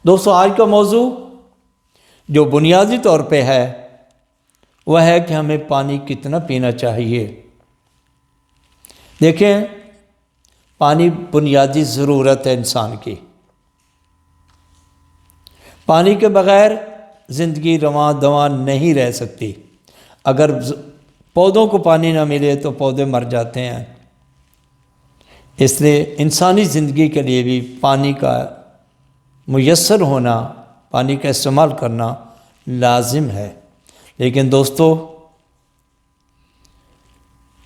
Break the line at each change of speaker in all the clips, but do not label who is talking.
دوستو آج کا موضوع جو بنیادی طور پہ ہے وہ ہے کہ ہمیں پانی کتنا پینا چاہیے۔ دیکھیں، پانی بنیادی ضرورت ہے انسان کی۔ پانی کے بغیر زندگی رواں دواں نہیں رہ سکتی۔ اگر پودوں کو پانی نہ ملے تو پودے مر جاتے ہیں۔ اس لیے انسانی زندگی کے لیے بھی پانی کا میسر ہونا، پانی کا استعمال کرنا لازم ہے۔ لیکن دوستو،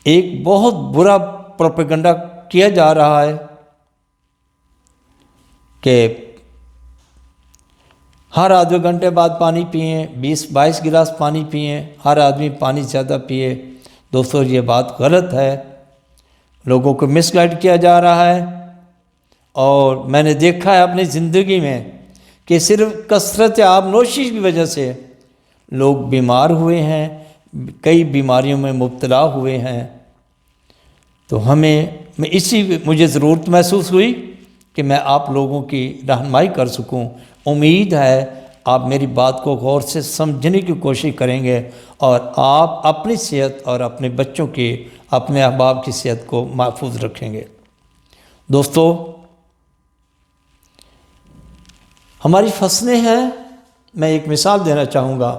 ایک بہت برا پروپیگنڈا کیا جا رہا ہے کہ ہر آدھے گھنٹے بعد پانی پئیں، 20-22 گلاس پانی پئیں، ہر آدمی پانی زیادہ پیے۔ دوستو، یہ بات غلط ہے، لوگوں کو مس گائیڈ کیا جا رہا ہے۔ اور میں نے دیکھا ہے اپنی زندگی میں کہ صرف کثرت آب نوشی کی وجہ سے لوگ بیمار ہوئے ہیں، کئی بیماریوں میں مبتلا ہوئے ہیں۔ تو مجھے ضرورت محسوس ہوئی کہ میں آپ لوگوں کی رہنمائی کر سکوں۔ امید ہے آپ میری بات کو غور سے سمجھنے کی کوشش کریں گے اور آپ اپنی صحت اور اپنے بچوں کی، اپنے احباب کی صحت کو محفوظ رکھیں گے۔ دوستو، ہماری فصلیں ہیں، میں ایک مثال دینا چاہوں گا۔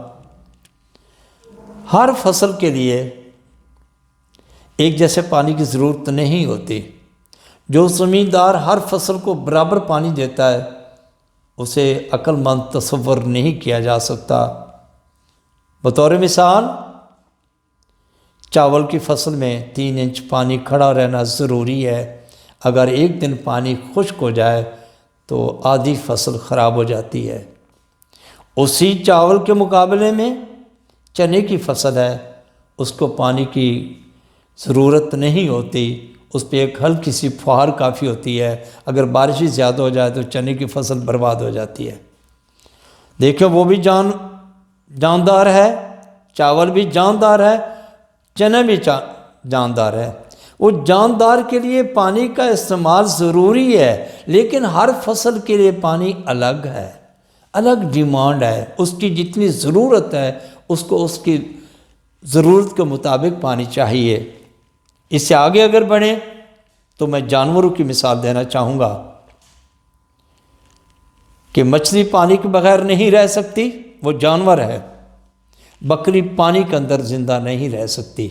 ہر فصل کے لیے ایک جیسے پانی کی ضرورت نہیں ہوتی۔ جو زمیندار ہر فصل کو برابر پانی دیتا ہے اسے عقل مند تصور نہیں کیا جا سکتا۔ بطور مثال، چاول کی فصل میں 3 انچ پانی کھڑا رہنا ضروری ہے۔ اگر ایک دن پانی خشک ہو جائے تو آدھی فصل خراب ہو جاتی ہے۔ اسی چاول کے مقابلے میں چنے کی فصل ہے، اس کو پانی کی ضرورت نہیں ہوتی، اس پہ ایک ہلکی سی فوہار کافی ہوتی ہے۔ اگر بارش ہی زیادہ ہو جائے تو چنے کی فصل برباد ہو جاتی ہے۔ دیکھیں، وہ بھی جاندار ہے، چاول بھی جاندار ہے، چنا بھی جاندار ہے۔ وہ جاندار کے لیے پانی کا استعمال ضروری ہے، لیکن ہر فصل کے لیے پانی الگ ہے، الگ ڈیمانڈ ہے۔ اس کی جتنی ضرورت ہے اس کو اس کی ضرورت کے مطابق پانی چاہیے۔ اس سے آگے اگر بڑھیں تو میں جانوروں کی مثال دینا چاہوں گا کہ مچھلی پانی کے بغیر نہیں رہ سکتی، وہ جانور ہے۔ بکری پانی کے اندر زندہ نہیں رہ سکتی۔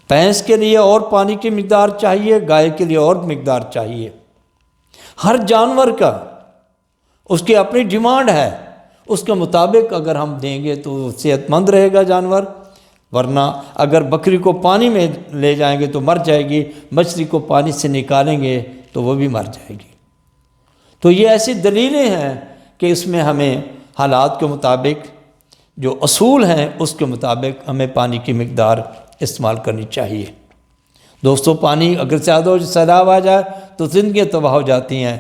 بھینس کے لیے اور پانی کی مقدار چاہیے، گائے کے لیے اور مقدار چاہیے۔ ہر جانور کا اس کی اپنی ڈیمانڈ ہے، اس کے مطابق اگر ہم دیں گے تو صحت مند رہے گا جانور، ورنہ اگر بکری کو پانی میں لے جائیں گے تو مر جائے گی، مچھلی کو پانی سے نکالیں گے تو وہ بھی مر جائے گی۔ تو یہ ایسی دلیلیں ہیں کہ اس میں ہمیں حالات کے مطابق جو اصول ہیں اس کے مطابق ہمیں پانی کی مقدار استعمال کرنی چاہیے۔ دوستو، پانی اگر زیادہ ہو، سیلاب آ جائے تو زندگیاں تباہ ہو جاتی ہیں،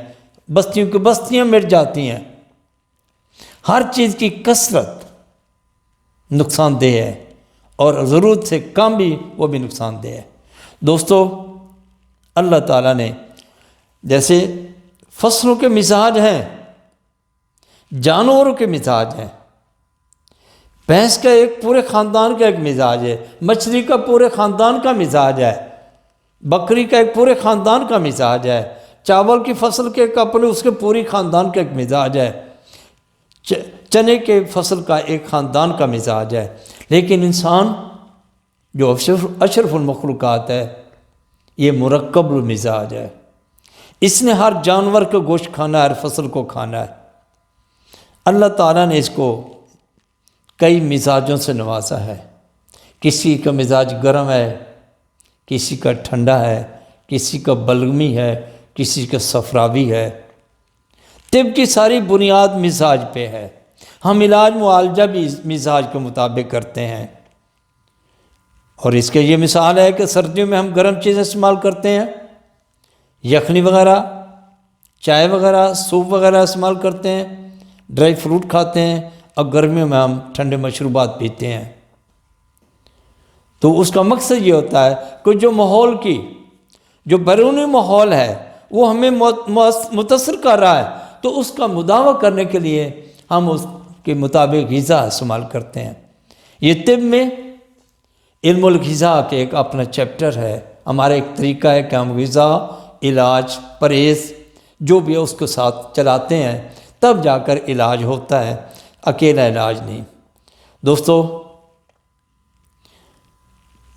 بستیوں کی بستیاں مٹ جاتی ہیں۔ ہر چیز کی کثرت نقصان دہ ہے اور ضرورت سے کم بھی وہ بھی نقصان دہ ہے۔ دوستو، اللہ تعالیٰ نے جیسے فصلوں کے مزاج ہیں، جانوروں کے مزاج ہیں۔ بھینس کا ایک پورے خاندان کا ایک مزاج ہے، مچھلی کا پورے خاندان کا مزاج ہے، بکری کا ایک پورے خاندان کا مزاج ہے، چاول کی فصل کے اپنے اس کے پوری خاندان کا ایک مزاج ہے، چنے کے فصل کا ایک خاندان کا مزاج ہے۔ لیکن انسان جو اشرف المخلوقات ہے، یہ مرکب المزاج ہے۔ اس نے ہر جانور کو گوشت کھانا ہے، ہر فصل کو کھانا ہے۔ اللہ تعالیٰ نے اس کو کئی مزاجوں سے نوازا ہے۔ کسی کا مزاج گرم ہے، کسی کا ٹھنڈا ہے، کسی کا بلغمی ہے، کسی کا صفراوی ہے۔ طب کی ساری بنیاد مزاج پہ ہے۔ ہم علاج معالجہ بھی مزاج کے مطابق کرتے ہیں، اور اس کے یہ مثال ہے کہ سردیوں میں ہم گرم چیزیں استعمال کرتے ہیں، یخنی وغیرہ، چائے وغیرہ، سوپ وغیرہ استعمال کرتے ہیں، ڈرائی فروٹ کھاتے ہیں، اور گرمیوں میں ہم ٹھنڈے مشروبات پیتے ہیں۔ تو اس کا مقصد یہ ہوتا ہے کہ جو بیرونی ماحول ہے وہ ہمیں متاثر کر رہا ہے، تو اس کا مداوع کرنے کے لیے ہم اس کے مطابق غذا استعمال کرتے ہیں۔ یہ طب میں علم الغذا کے ایک اپنا چیپٹر ہے، ہمارا ایک طریقہ ہے کہ ہم غذا، علاج، پرہیز جو بھی ہے اس کو ساتھ چلاتے ہیں، تب جا کر علاج ہوتا ہے، اکیلا علاج نہیں۔ دوستو،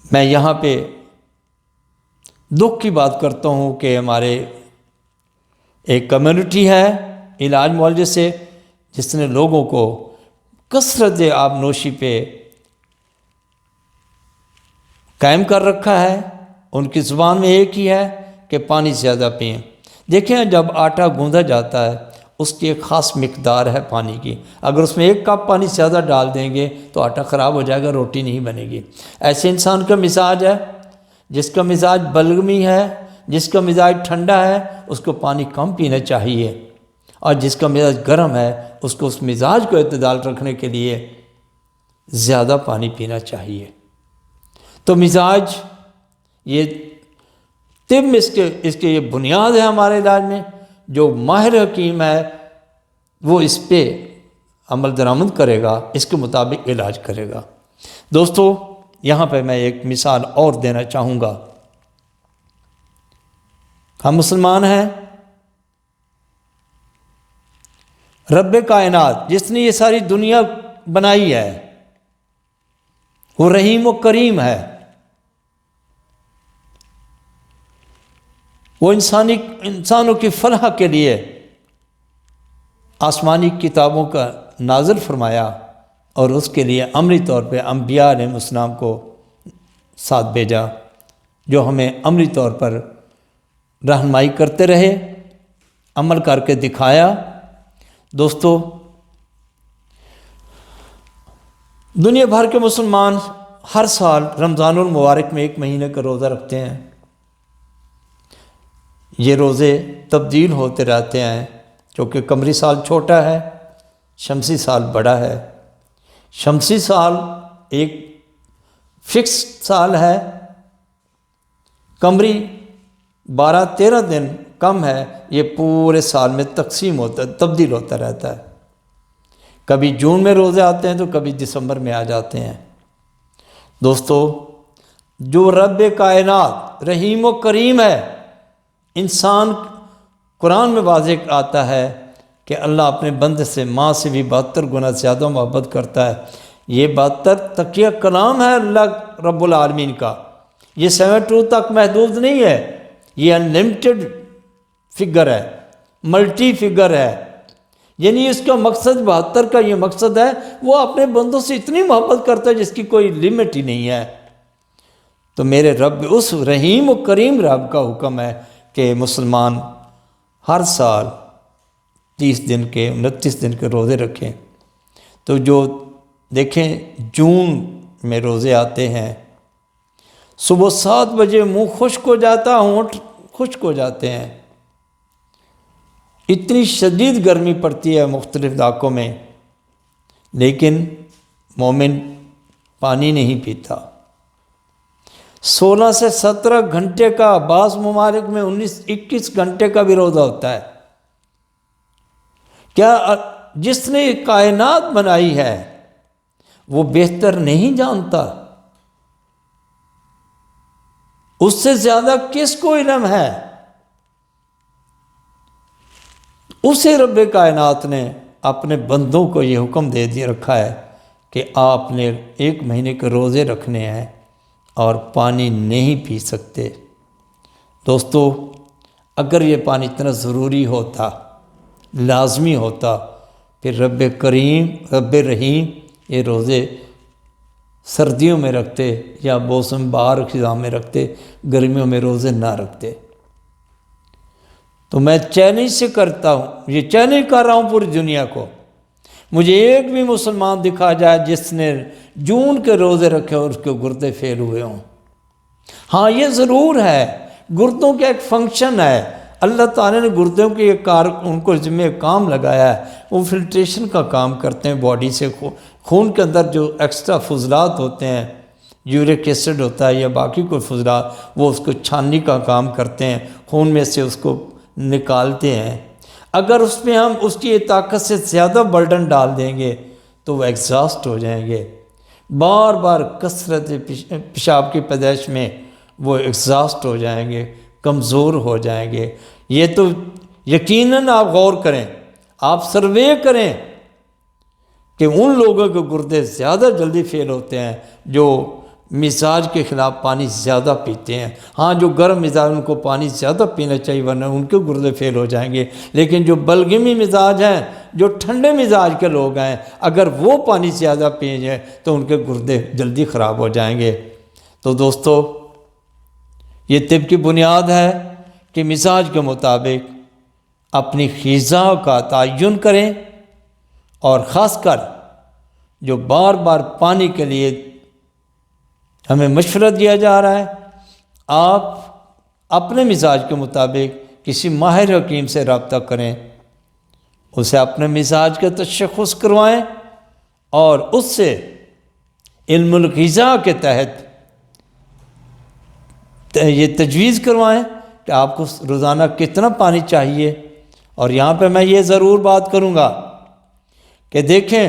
میں یہاں پہ دکھ کی بات کرتا ہوں کہ ہمارے ایک کمیونٹی ہے علاج معالجے سے، جس نے لوگوں کو کثرت آب نوشی پہ قائم کر رکھا ہے۔ ان کی زبان میں ایک ہی ہے کہ پانی زیادہ پئیں۔ دیکھیں، جب آٹا گوندھا جاتا ہے اس کی ایک خاص مقدار ہے پانی کی، اگر اس میں 1 کپ پانی زیادہ ڈال دیں گے تو آٹا خراب ہو جائے گا، روٹی نہیں بنے گی۔ ایسے انسان کا مزاج ہے، جس کا مزاج بلغمی ہے، جس کا مزاج ٹھنڈا ہے، اس کو پانی کم پینا چاہیے، اور جس کا مزاج گرم ہے اس کو اس مزاج کو اعتدال رکھنے کے لیے زیادہ پانی پینا چاہیے۔ تو مزاج، یہ طب میں اس کے یہ بنیاد ہے ہمارے علاج میں۔ جو ماہر حکیم ہے وہ اس پہ عمل درآمد کرے گا، اس کے مطابق علاج کرے گا۔ دوستو، یہاں پہ میں ایک مثال اور دینا چاہوں گا۔ ہم مسلمان ہیں، رب کائنات جس نے یہ ساری دنیا بنائی ہے وہ رحیم و کریم ہے۔ وہ انسانوں کی فلاح کے لیے آسمانی کتابوں کا نازل فرمایا، اور اس کے لیے عملی طور پہ انبیاء علیہ السلام کو ساتھ بھیجا، جو ہمیں عملی طور پر رہنمائی کرتے رہے، عمل کر کے دکھایا۔ دوستو، دنیا بھر کے مسلمان ہر سال رمضان المبارک میں 1 مہینے کا روزہ رکھتے ہیں۔ یہ روزے تبدیل ہوتے رہتے ہیں، کیونکہ قمری سال چھوٹا ہے، شمسی سال بڑا ہے۔ شمسی سال ایک فکس سال ہے، قمری 12-13 دن کم ہے، یہ پورے سال میں تقسیم ہوتا ہے، تبدیل ہوتا رہتا ہے۔ کبھی جون میں روزے آتے ہیں تو کبھی دسمبر میں آ جاتے ہیں۔ دوستو، جو رب کائنات رحیم و کریم ہے، انسان قرآن میں واضح آتا ہے کہ اللہ اپنے بندے سے ماں سے بھی 72 گنا زیادہ محبت کرتا ہے۔ یہ 72 تقیہ کلام ہے اللہ رب العالمین کا، یہ 72 تک محدود نہیں ہے، یہ انلمیٹڈ فگر ہے، ملٹی فگر ہے۔ یعنی اس کا مقصد 72 کا یہ مقصد ہے، وہ اپنے بندوں سے اتنی محبت کرتا ہے جس کی کوئی لمٹ ہی نہیں ہے۔ تو میرے رب، اس رحیم و کریم رب کا حکم ہے کہ مسلمان ہر سال 30 دن کے 29 دن کے روزے رکھیں۔ تو جو دیکھیں، جون میں روزے آتے ہیں، صبح 7 بجے منہ خشک ہو جاتا، ہونٹ خشک ہو جاتے ہیں، اتنی شدید گرمی پڑتی ہے مختلف علاقوں میں، لیکن مومن پانی نہیں پیتا۔ 16 سے 17 گھنٹے کا، بعض ممالک میں 19-21 گھنٹے کا بھی روزہ ہوتا ہے۔ کیا جس نے کائنات بنائی ہے وہ بہتر نہیں جانتا؟ اس سے زیادہ کس کو علم ہے؟ اسے رب کائنات نے اپنے بندوں کو یہ حکم دے رکھا ہے کہ آپ نے 1 مہینے کے روزے رکھنے ہیں اور پانی نہیں پی سکتے۔ دوستو، اگر یہ پانی اتنا ضروری ہوتا، لازمی ہوتا، پھر رب کریم، رب رحیم یہ روزے سردیوں میں رکھتے یا موسم بہار خزاں میں رکھتے، گرمیوں میں روزے نہ رکھتے۔ تو میں چیلنج سے کرتا ہوں، یہ چیلنج کر رہا ہوں پوری دنیا کو، مجھے ایک بھی مسلمان دکھا جائے جس نے جون کے روزے رکھے اور اس کے گردے فیل ہوئے ہوں۔ ہاں، یہ ضرور ہے، گردوں کا ایک فنکشن ہے، اللہ تعالیٰ نے گردوں کے ان کو ذمہ کام لگایا ہے، وہ فلٹریشن کا کام کرتے ہیں باڈی سے، خون کے اندر جو ایکسٹرا فضلات ہوتے ہیں، یورک ایسڈ ہوتا ہے یا باقی کوئی فضلات، وہ اس کو چھاننے کا کام کرتے ہیں، خون میں سے اس کو نکالتے ہیں۔ اگر اس میں ہم اس کی طاقت سے زیادہ برڈن ڈال دیں گے تو وہ ایگزاسٹ ہو جائیں گے، بار بار کثرت پیشاب کی پیدائش میں وہ ایگزاسٹ ہو جائیں گے، کمزور ہو جائیں گے۔ یہ تو یقیناً آپ غور کریں، آپ سروے کریں کہ ان لوگوں کے گردے زیادہ جلدی فیل ہوتے ہیں جو مزاج کے خلاف پانی زیادہ پیتے ہیں۔ ہاں جو گرم مزاج ان کو پانی زیادہ پینا چاہیے ورنہ ان کے گردے فیل ہو جائیں گے، لیکن جو بلغمی مزاج ہیں، جو ٹھنڈے مزاج کے لوگ ہیں، اگر وہ پانی زیادہ پئیں جائیں تو ان کے گردے جلدی خراب ہو جائیں گے۔ تو دوستو، یہ طب کی بنیاد ہے کہ مزاج کے مطابق اپنی غذا کا تعین کریں، اور خاص کر جو بار بار پانی کے لیے ہمیں مشورہ دیا جا رہا ہے، آپ اپنے مزاج کے مطابق کسی ماہر حکیم سے رابطہ کریں، اسے اپنے مزاج کا تشخص کروائیں اور اس سے علم الغذا کے تحت یہ تجویز کروائیں کہ آپ کو روزانہ کتنا پانی چاہیے۔ اور یہاں پہ میں یہ ضرور بات کروں گا کہ دیکھیں،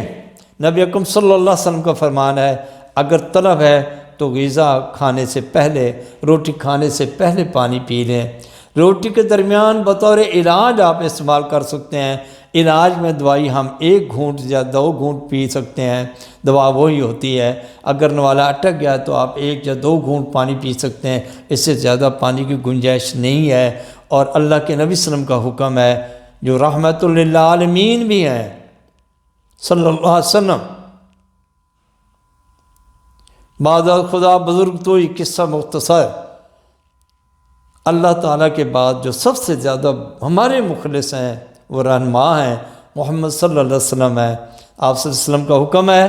نبی اکرم صلی اللہ علیہ وسلم کا فرمان ہے، اگر طلب ہے تو غذا کھانے سے پہلے، روٹی کھانے سے پہلے پانی پی لیں۔ روٹی کے درمیان بطور علاج آپ استعمال کر سکتے ہیں۔ علاج میں دوائی ہم 1 گھونٹ یا 2 گھونٹ پی سکتے ہیں، دوا وہی ہوتی ہے۔ اگر نوالا اٹک گیا تو آپ 1 یا 2 گھونٹ پانی پی سکتے ہیں، اس سے زیادہ پانی کی گنجائش نہیں ہے۔ اور اللہ کے نبی صلی اللہ علیہ وسلم کا حکم ہے، جو رحمت للعالمین بھی ہیں صلی اللہ علیہ وسلم، بعد خدا بزرگ تو یہ قصہ مختصر، اللہ تعالیٰ کے بعد جو سب سے زیادہ ہمارے مخلص ہیں، وہ رہنما ہیں، محمد صلی اللہ علیہ وسلم ہے۔ آپ صلی اللہ علیہ وسلم کا حکم ہے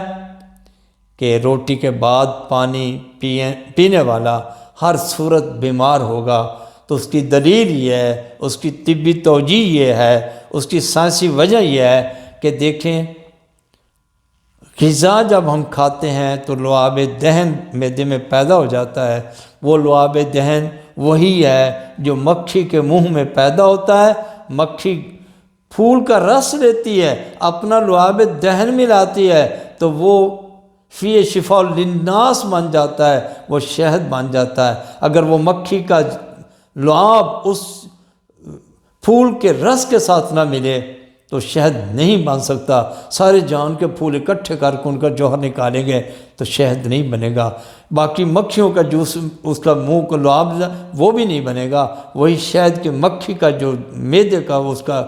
کہ روٹی کے بعد پانی پینے والا ہر صورت بیمار ہوگا۔ تو اس کی دلیل یہ ہے، اس کی طبی توجیہ یہ ہے، اس کی سائنسی وجہ یہ ہے کہ دیکھیں، غذا جب ہم کھاتے ہیں تو لعاب دہن معدے میں پیدا ہو جاتا ہے۔ وہ لعاب دہن وہی ہے جو مکھی کے منہ میں پیدا ہوتا ہے۔ مکھی پھول کا رس لیتی ہے، اپنا لعاب دہن ملاتی ہے تو وہ فی شفاء للناس بن جاتا ہے، وہ شہد بن جاتا ہے۔ اگر وہ مکھی کا لعاب اس پھول کے رس کے ساتھ نہ ملے تو شہد نہیں بن سکتا۔ سارے جان کے پھول اکٹھے کر کے ان کا جوہر نکالیں گے تو شہد نہیں بنے گا۔ باقی مکھیوں کا جوس، اس کا منہ کا لعاب وہ بھی نہیں بنے گا۔ وہی شہد کے مکھی کا جو معدے کا اس کا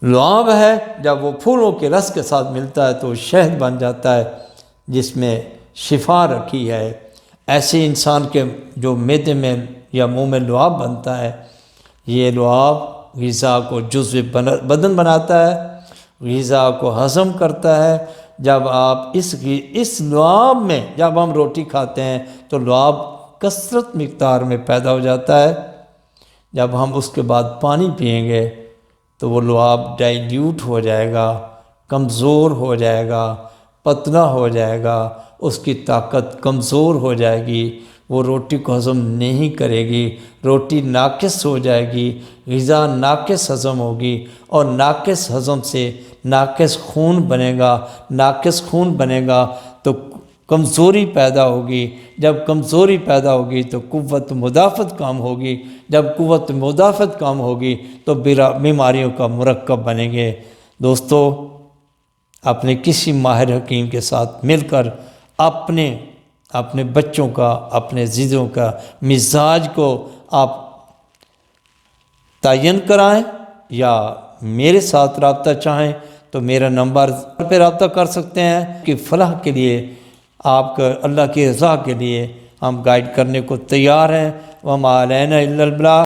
لعاب ہے، جب وہ پھولوں کے رس کے ساتھ ملتا ہے تو شہد بن جاتا ہے جس میں شفا رکھی ہے۔ ایسے انسان کے جو معدے میں یا منہ میں لعاب بنتا ہے، یہ لعاب غذا کو جزو بدن بناتا ہے، غذا کو ہضم کرتا ہے۔ جب آپ اس لعاب میں، جب ہم روٹی کھاتے ہیں تو لعاب کثرت مقدار میں پیدا ہو جاتا ہے۔ جب ہم اس کے بعد پانی پئیں گے تو وہ لعاب ڈائلیوٹ ہو جائے گا، کمزور ہو جائے گا، پتلا ہو جائے گا، اس کی طاقت کمزور ہو جائے گی، وہ روٹی کو ہضم نہیں کرے گی، روٹی ناقص ہو جائے گی، غذا ناقص ہضم ہوگی، اور ناقص ہضم سے ناقص خون بنے گا، ناقص خون بنے گا تو کمزوری پیدا ہوگی۔ جب کمزوری پیدا ہوگی تو قوت مدافعت کم ہوگی، جب قوت مدافعت کم ہوگی تو بیماریوں کا مرکب بنیں گے۔ دوستو، اپنے کسی ماہر حکیم کے ساتھ مل کر اپنے بچوں کا، اپنے عزیزوں کا مزاج کو آپ تعین کرائیں، یا میرے ساتھ رابطہ چاہیں تو میرا نمبر پہ رابطہ کر سکتے ہیں کہ فلاح کے لیے، آپ کا اللہ کی رضا کے لیے ہم گائیڈ کرنے کو تیار ہیں۔ وَمَا عَلَيْنَا إِلَّا الْبَلَاغُ۔